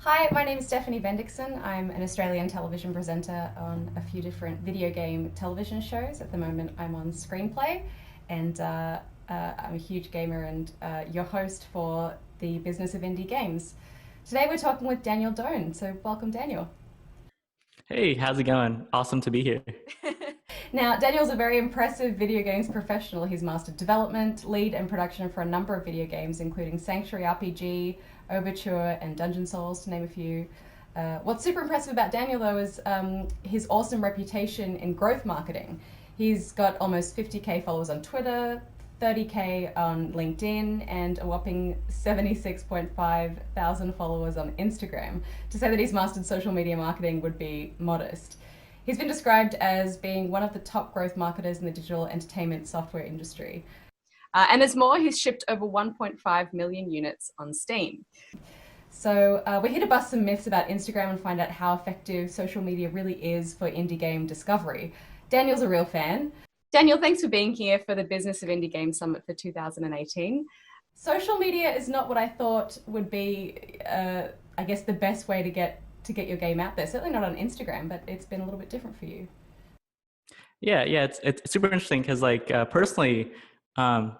Hi, my name is Stephanie Bendixson. I'm an Australian television presenter on a few different video game television shows. At the moment, I'm on Screenplay, and I'm a huge gamer and your host for the business of indie games. Today, we're talking with Daniel Doan. So, welcome, Daniel. Hey, how's it going? Awesome to be here. Now, Daniel's a very impressive video games professional. He's mastered development, lead, and production for a number of video games, including Sanctuary RPG, Overture, and Dungeon Souls, to name a few. What's super impressive about Daniel, though, is his awesome reputation in growth marketing. He's got almost 50K followers on Twitter, 30K on LinkedIn, and a whopping 76.5 thousand followers on Instagram. To say that he's mastered social media marketing would be modest. He's been described as being one of the top growth marketers in the digital entertainment software industry. And there's more, he's shipped over 1.5 million units on Steam. So we're here to bust some myths about Instagram and find out how effective social media really is for indie game discovery. Daniel's a real fan. Daniel, thanks for being here for the Business of Indie Game Summit for 2018. Social media is not what I thought would be, I guess, the best way to get your game out there. Certainly not on Instagram, but it's been a little bit different for you. Yeah, it's super interesting because personally, um,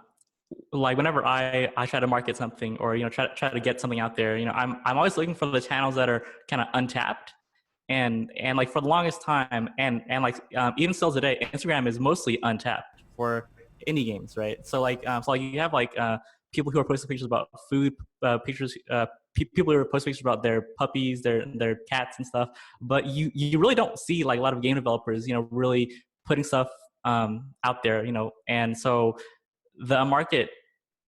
like whenever I try to market something or try to get something out there, I'm always looking for the channels that are kind of untapped and like for the longest time and even still today, Instagram is mostly untapped for indie games, right? So you have people who are posting pictures about food, pictures, people who are posting pictures about their puppies, their cats and stuff, but you really don't see like a lot of game developers, really putting stuff out there, and so the market,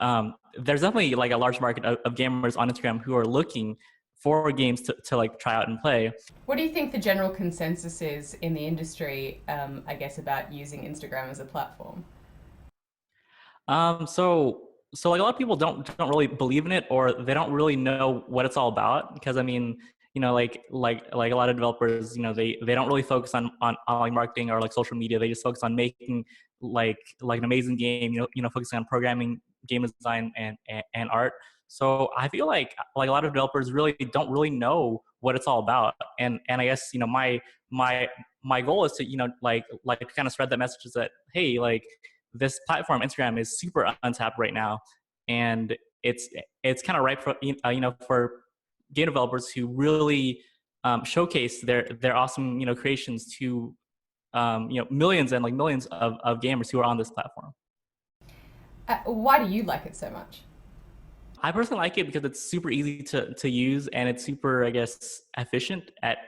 there's definitely like a large market of gamers on Instagram who are looking for games to like try out and play. What do you think the general consensus is in the industry, I guess, about using Instagram as a platform? So like a lot of people don't really believe in it, or they don't really know what it's all about. Because I mean, like a lot of developers, they don't really focus on like marketing or like social media. They just focus on making like an amazing game. Focusing on programming, game design, and art. So I feel like a lot of developers really don't really know what it's all about. And I guess my goal is to like to kind of spread that message is that, hey, like this platform Instagram is super untapped right now, and it's kind of ripe for for game developers who really showcase their awesome creations to millions and like millions of gamers who are on this platform. Why do you like it so much? I personally like it because it's super easy to use, and it's super, I guess, efficient at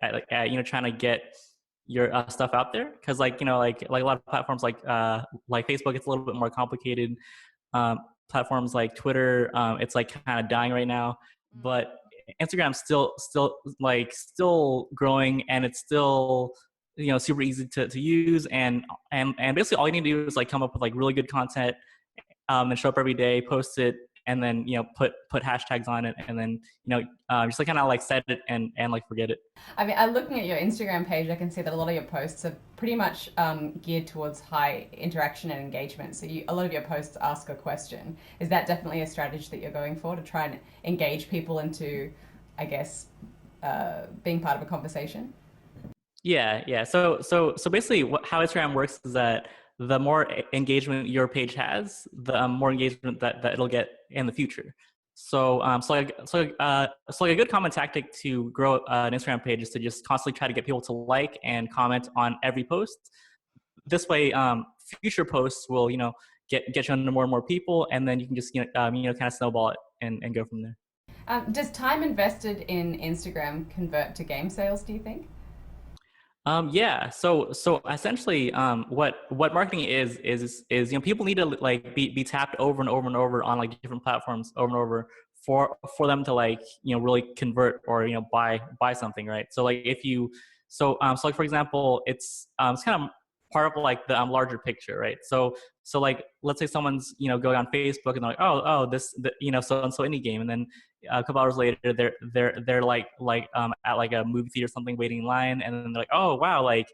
trying to get your stuff out there. Because like a lot of platforms like Facebook, it's a little bit more complicated. Platforms like Twitter, it's like kind of dying right now, but Instagram's still growing, and it's still super easy to use, and basically all you need to do is like come up with like really good content, and show up every day, post it, and then put hashtags on it, and then just like kind of like set it and like forget it. I mean, looking at your Instagram page, I can see that a lot of your posts are pretty much geared towards high interaction and engagement. So a lot of your posts ask a question. Is that definitely a strategy that you're going for to try and engage people into, I guess, being part of a conversation? Yeah. So basically, how Instagram works is that the more engagement your page has, the more engagement that it'll get in the future. So a good common tactic to grow an Instagram page is to just constantly try to get people to like and comment on every post. This way, future posts will get you under more and more people, and then you can just kind of snowball it and go from there. Does time invested in Instagram convert to game sales, do you think? Yeah. So essentially, what marketing is people need to like be tapped over and over and over on like different platforms over and over for them to like really convert or buy something, right? So like if you so like for example, it's kind of part of like the larger picture, right? So like let's say someone's going on Facebook and they're like, oh this so and so indie game, and then a couple hours later they're like at like a movie theater or something waiting in line, and then they're like, oh wow, like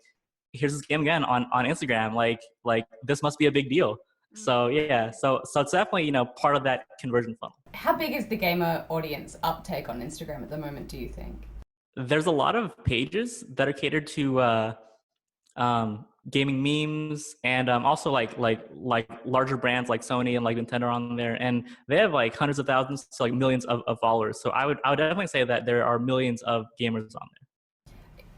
here's this game again on Instagram, like this must be a big deal. So yeah, so it's definitely, you know, part of that conversion funnel. How big is the gamer audience uptake on Instagram at the moment, do you think? There's a lot of pages that are catered to gaming memes, and also like larger brands like Sony and like Nintendo on there, and they have like hundreds of thousands to like millions of followers. So I would definitely say that there are millions of gamers on there.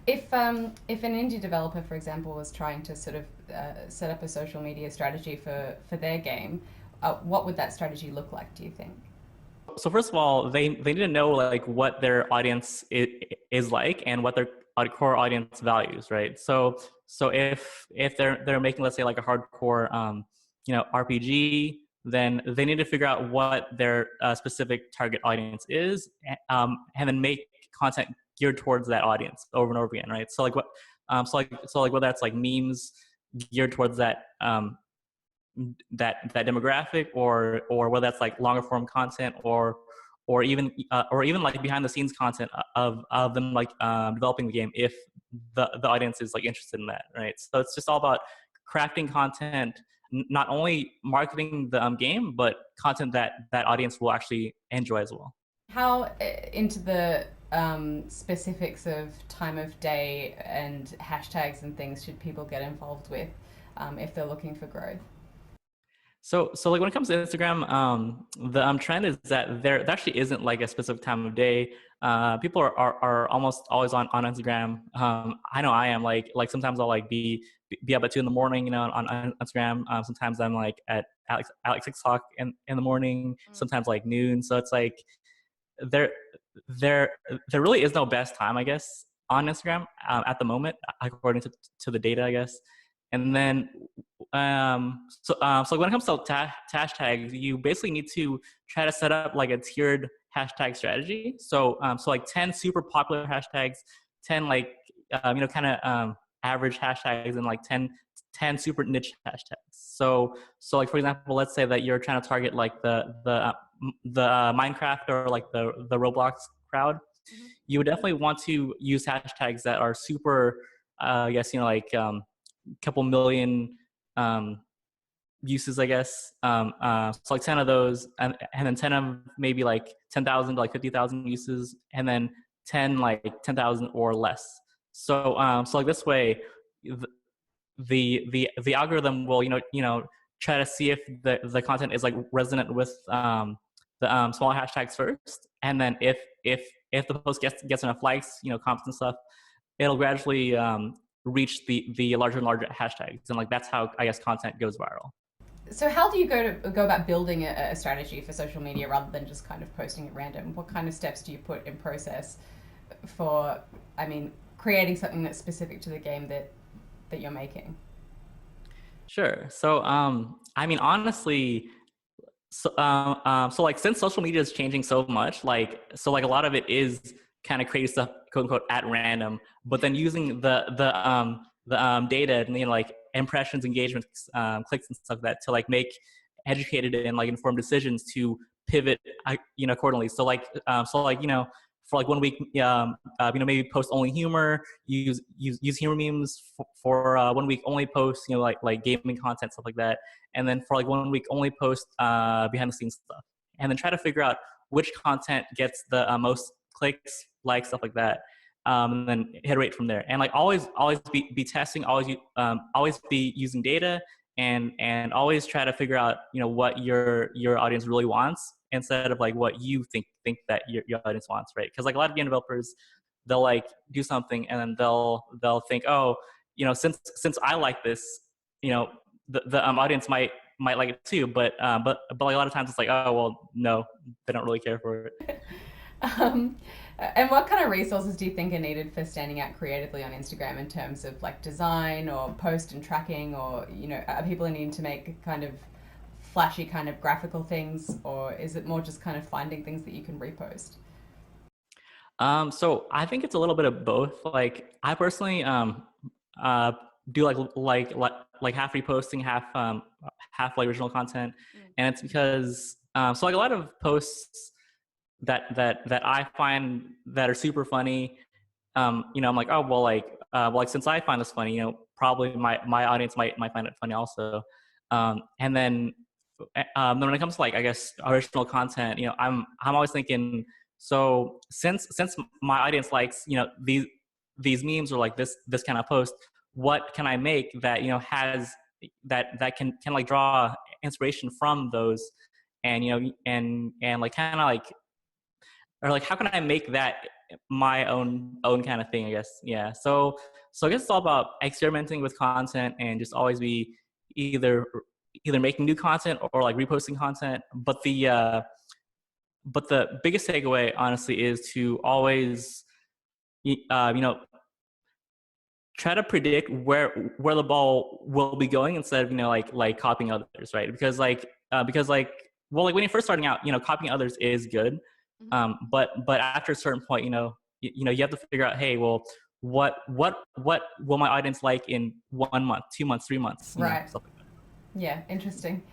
If an indie developer, for example, was trying to sort of set up a social media strategy for their game, what would that strategy look like, do you think? So first of all, they need to know like what their audience is like and what their core audience values, right? So if they're making, let's say, like a hardcore you know, RPG, then they need to figure out what their specific target audience is, and then make content geared towards that audience over and over again, right? So like what so like whether that's like memes geared towards that demographic, or whether that's like longer form content, or even like behind the scenes content of them like developing the game, if the audience is like interested in that, right? So it's just all about crafting content, not only marketing the game, but content that that audience will actually enjoy as well. How into the specifics of time of day and hashtags and things should people get involved with if they're looking for growth? So like when it comes to Instagram, the trend is that there actually isn't like a specific time of day. People are almost always on Instagram. I know I am, like sometimes I'll like be up at 2 in the morning, you know, on Instagram. Sometimes I'm like at Alex 6 o'clock in the morning. Sometimes like noon. So it's like there there there really is no best time, I guess, on Instagram at the moment, according to the data, I guess. And then so when it comes to hashtags, you basically need to try to set up like a tiered hashtag strategy. So like 10 super popular hashtags, 10 like you know, kind of average hashtags, and like 10 super niche hashtags. So like for example, let's say that you're trying to target like the Minecraft or like the Roblox crowd. Mm-hmm. You would definitely want to use hashtags that are super, I guess, you know, like couple million um, uses, I guess. So like 10 of those, and then 10 of maybe like 10,000 to like 50,000 uses, and then 10 like 10,000 or less. So like this way, the algorithm will, you know, try to see if the content is like resonant with the small hashtags first, and then if the post gets enough likes, you know, comments and stuff, it'll gradually reach the larger and larger hashtags, and like that's how, I guess, content goes viral. So how do you go about building a strategy for social media rather than just kind of posting at random? What kind of steps do you put in process for, I mean, creating something that's specific to the game that you're making? Sure. So I mean, honestly, so like since social media is changing so much, like so like a lot of it is kind of creating stuff, quote unquote, at random, but then using the data and, you know, like impressions, engagements, clicks and stuff like that, to like make educated and like informed decisions to pivot, you know, accordingly. So like, you know, for like 1 week, you know, maybe post only humor, use humor memes for 1 week, only post, you know, like gaming content, stuff like that. And then for like 1 week, only post behind the scenes stuff, and then try to figure out which content gets the most clicks, likes, stuff like that. And then iterate from there, and like always be testing, always be using data, and always try to figure out, you know, what your audience really wants, instead of like what you think that your audience wants, right? Because like a lot of game developers, they'll like do something, and then they'll think, oh, you know, since I like this, you know, the audience might like it too, but like a lot of times it's like, oh well, no, they don't really care for it. Um, and what kind of resources do you think are needed for standing out creatively on Instagram in terms of like design or post and tracking, or, you know, are people needing to make kind of flashy kind of graphical things, or is it more just kind of finding things that you can repost? So I think it's a little bit of both. Like I personally uh do like half reposting, half like original content, Mm. and it's because so like a lot of posts that I find that are super funny, you know, I'm like, oh well, like since I find this funny, you know, probably my audience might find it funny also. And then when it comes to like I guess original content, I'm always thinking, so since my audience likes these memes or like this kind of post, what can I make that has that can like draw inspiration from those, and and like kind of like, or like how can I make that my own kind of thing, I guess. Yeah. So I guess it's all about experimenting with content and just always be either either making new content or like reposting content. But the biggest takeaway honestly is to always you know try to predict where the ball will be going instead of like copying others, right? Because well, like when you're first starting out, copying others is good, but after a certain point, you have to figure out, hey, well, what will my audience like in 1 month, 2 months, 3 months, Right. stuff like that. Yeah, interesting.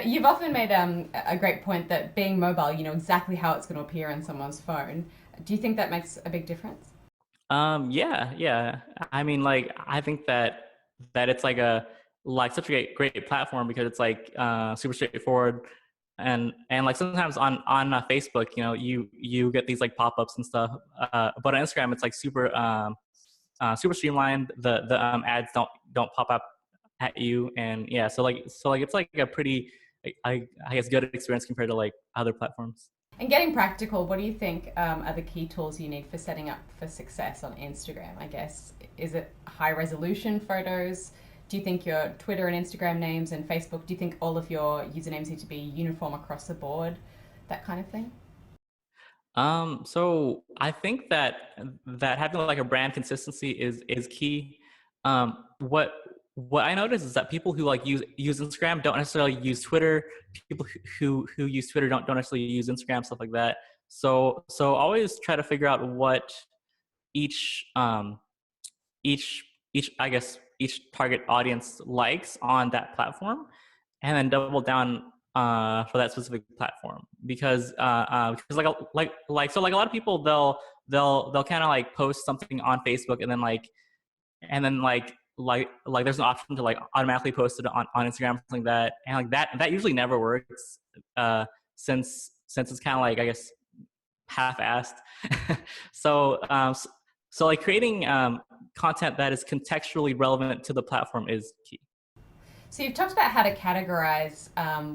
You've often made a great point that being mobile, you know exactly how it's going to appear on someone's phone. Do you think that makes a big difference? Yeah, yeah. I mean, like, I think that it's like such a great platform because it's like super straightforward, and like sometimes on Facebook, you get these like pop-ups and stuff. But on Instagram, it's like super streamlined. The ads don't pop up at you, and yeah, so like it's like a pretty, I guess, good experience compared to like other platforms. And getting practical, what do you think are the key tools you need for setting up for success on Instagram? I guess, is it high resolution photos? Do you think your Twitter and Instagram names and Facebook, do you think all of your usernames need to be uniform across the board? That kind of thing? So I think that having like a brand consistency is key. What I notice is that people who like use Instagram don't necessarily use Twitter. People who use Twitter don't necessarily use Instagram, stuff like that. So always try to figure out what each each each I guess each target audience likes on that platform, and then double down for that specific platform, because like so like a lot of people they'll kind of like post something on Facebook, and then like there's an option to like automatically post it on Instagram, something like that, and like that usually never works, uh since it's kind of like, I guess, half-assed. So like creating content that is contextually relevant to the platform is key. So you've talked about how to categorize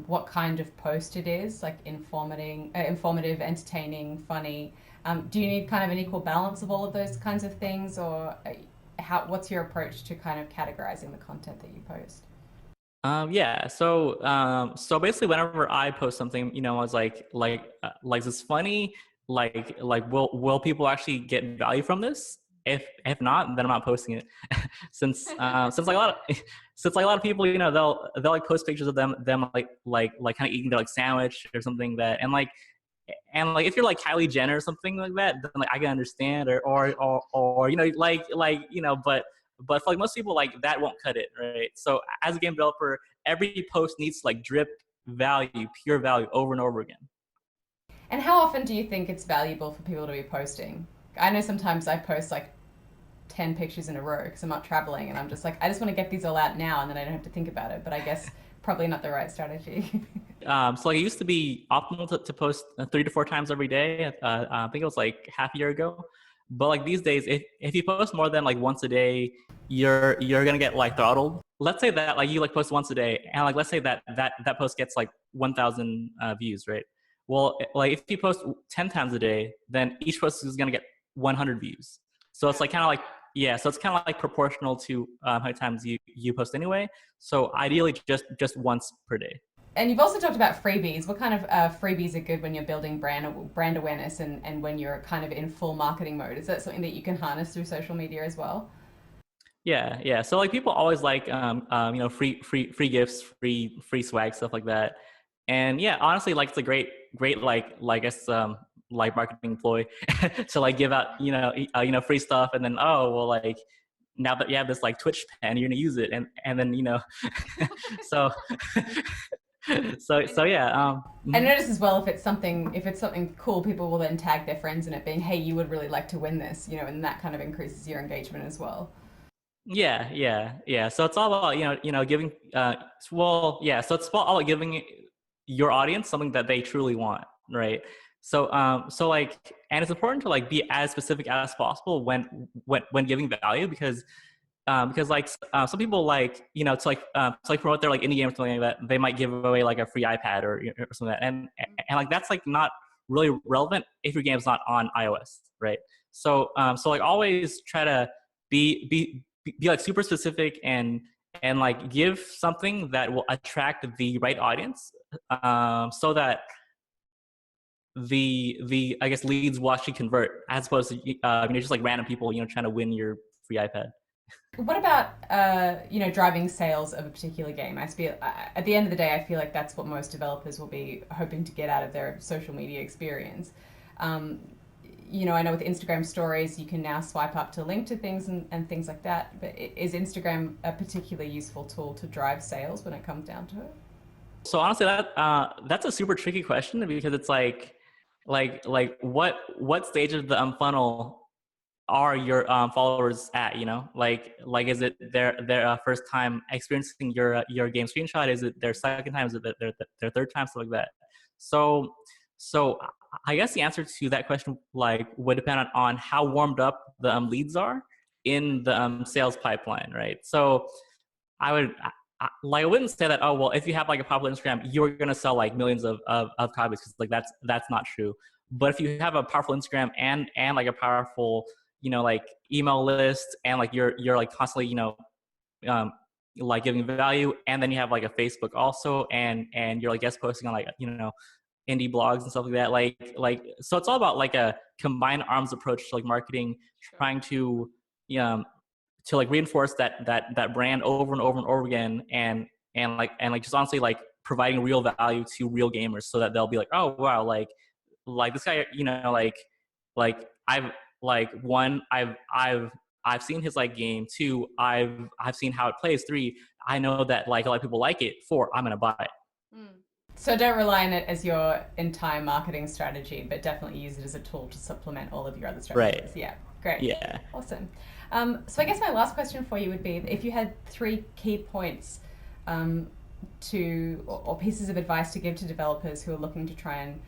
what kind of post it is, like informative, entertaining, funny. Do you need kind of an equal balance of all of those kinds of things, or what's your approach to kind of categorizing the content that you post? Yeah. So basically, whenever I post something, I was like, is this funny? Like, will people actually get value from this? If not, then I'm not posting it. Since like a lot of since like a lot of people, they'll like post pictures of them like kind of eating their like sandwich or something, that and like if you're like Kylie Jenner or something like that, then like I can understand, or but for like most people, like that won't cut it, right? So as a game developer, every post needs to like drip value, pure value, over and over again. And how often do you think it's valuable for people to be posting? I know sometimes I post like 10 pictures in a row because I'm not traveling and I'm just like, I just want to get these all out now and then I don't have to think about it. But I guess probably not the right strategy. So like it used to be optimal to post 3 to 4 times every day. I think it was like half a year ago. But like these days, if you post more than like once a day, you're gonna get like throttled. Let's say that like you like post once a day, and like let's say that post gets like 1,000 views, right? Well, like if you post 10 times a day, then each post is gonna get 100 views. So it's like kind of like, yeah, so it's kind of like proportional to how many times you post anyway. So ideally, just once per day. And you've also talked about freebies. What kind of freebies are good when you're building brand awareness and when you're kind of in full marketing mode? Is that something that you can harness through social media as well? Yeah, yeah. So like people always like free gifts, free swag, stuff like that. And yeah, honestly, like it's a great like I guess like marketing ploy to like give out free stuff, and then, oh well, like now that you have this like Twitch pen, you're gonna use it, and then so so yeah. I Mhm. notice as well if it's something cool, people will then tag their friends in it, being, "Hey, you would really like to win this," and that kind of increases your engagement as well. Yeah. So it's all about giving. So it's all about giving your audience something that they truly want, right? So like, and it's important to like be as specific as possible when giving value, because like some people like to like promote their like indie game or something like that, they might give away like a free iPad or something like that, and like that's like not really relevant if your game's not on iOS, right? So like always try to be like super specific and like give something that will attract the right audience, so that the I guess leads will actually convert, as opposed to just like random people trying to win your free iPad. What about driving sales of a particular game? At the end of the day, I feel like that's what most developers will be hoping to get out of their social media experience. Um, I know with Instagram stories, you can now swipe up to link to things and things like that. But is Instagram a particularly useful tool to drive sales when it comes down to it? So honestly, that's a super tricky question, because it's like what stage of the funnel are your followers at? Like is it their first time experiencing your game screenshot? Is it their second time? Is it their third time? Stuff like that. So so I guess the answer to that question like would depend on how warmed up the leads are in the sales pipeline, right? So I would I wouldn't say that, oh well, if you have like a popular Instagram, you're gonna sell like millions of copies, because like that's not true. But if you have a powerful Instagram and like a powerful like email list, and like you're like constantly um like giving value, and then you have like a Facebook also, and you're like guest posting on like indie blogs and stuff like that, so it's all about like a combined arms approach to like marketing, Sure. trying um to like reinforce that brand over and over and over again, and just honestly like providing real value to real gamers, so that they'll be like, oh wow, like this guy, like I've like one, I've seen his like game. Two, I've seen how it plays. Three, I know that like a lot of people like it. Four, I'm gonna buy it. Mm. So don't rely on it as your entire marketing strategy, but definitely use it as a tool to supplement all of your other Right. strategies. Yeah, great. Yeah. Awesome. So I guess my last question for you would be, if you had three key points um, or pieces of advice to give to developers who are looking to try and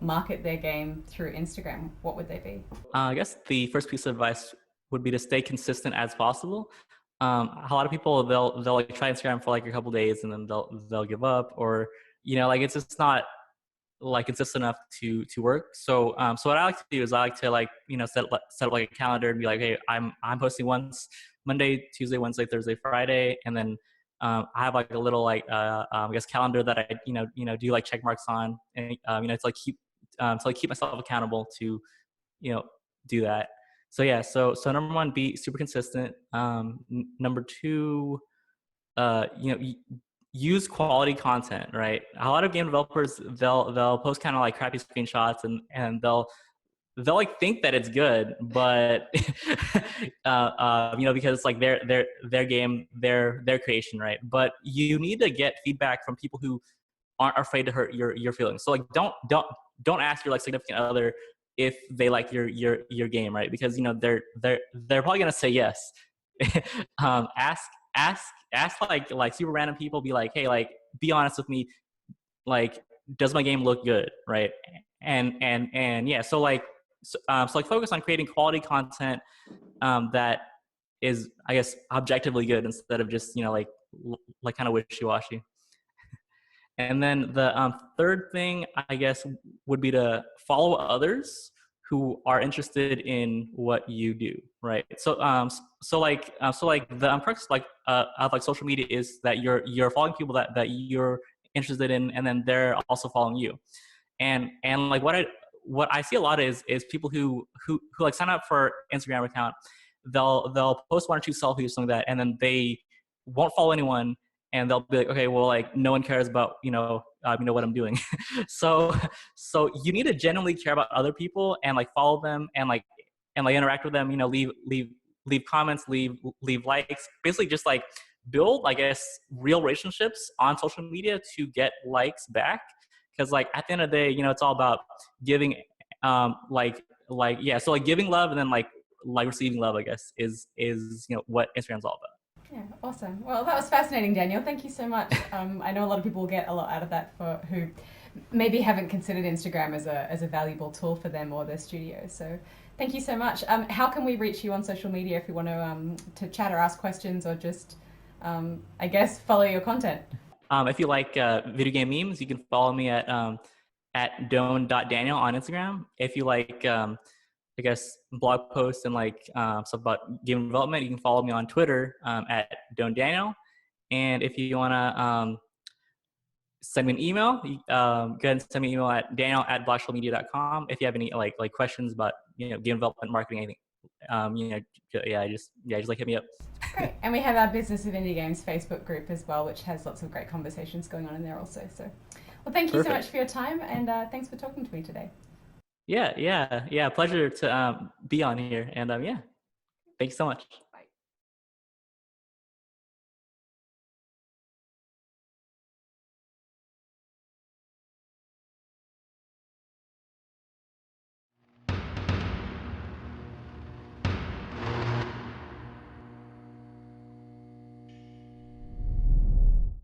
market their game through Instagram, what would they be? I guess the first piece of advice would be to stay consistent as possible. A lot of people, they'll like try Instagram for like a couple days, and then they'll give up, or like it's just not like consistent enough to work. So what I like to do is I like to like set up like a calendar and be like, hey, I'm posting once Monday, Tuesday, Wednesday, Thursday, Friday, and then I have like a little like I guess calendar that I do like check marks on, and it's like keep myself accountable to you know do that. So yeah, so number one, be super consistent. Number two, use quality content, right? A lot of game developers, they'll post kind of like crappy screenshots, and they'll like think that it's good, but because it's like their game, their creation, right? But you need to get feedback from people who aren't afraid to hurt your feelings. So like don't ask your like significant other if they like your game, right? Because they're probably gonna say yes. Ask ask ask like super random people, be like, hey, like be honest with me, like does my game look good, right? And yeah, so like focus on creating quality content that is, I guess, objectively good, instead of just like kind of wishy-washy. And then the third thing, I guess, would be to follow others who are interested in what you do, right? So like the crux like of like social media is that you're following people that you're interested in, and then they're also following you. And like what I see a lot is people who like sign up for Instagram account, they'll post one or two selfies or something like that, and then they won't follow anyone, and they'll be like, okay, well, like no one cares about what I'm doing. So you need to genuinely care about other people, and like follow them, and like interact with them. Leave comments, leave likes. Basically, just like build, I guess, real relationships on social media to get likes back. Because like at the end of the day, it's all about giving, like yeah. So like giving love, and then like like receiving love, I guess, is what Instagram's all about. Yeah, awesome. Well, that was fascinating, Daniel. Thank you so much. I know a lot of people will get a lot out of that for who maybe haven't considered Instagram as a valuable tool for them or their studio. So thank you so much. How can we reach you on social media if we want to chat or ask questions or just, I guess, follow your content? If you like video game memes, you can follow me at Doan.Daniel on Instagram. If you like I guess blog posts and like stuff about game development, you can follow me on Twitter at Doan Daniel. And if you want to send me an email, go ahead and send me an email at daniel@blashfulmedia.com. If you have any like questions about game development, marketing, anything, just like hit me up. Great. And we have our Business of Indie Games Facebook group as well, which has lots of great conversations going on in there also. So, well, thank you so much for your time, and thanks for talking to me today. Yeah. Pleasure to be on here, and yeah, thanks so much.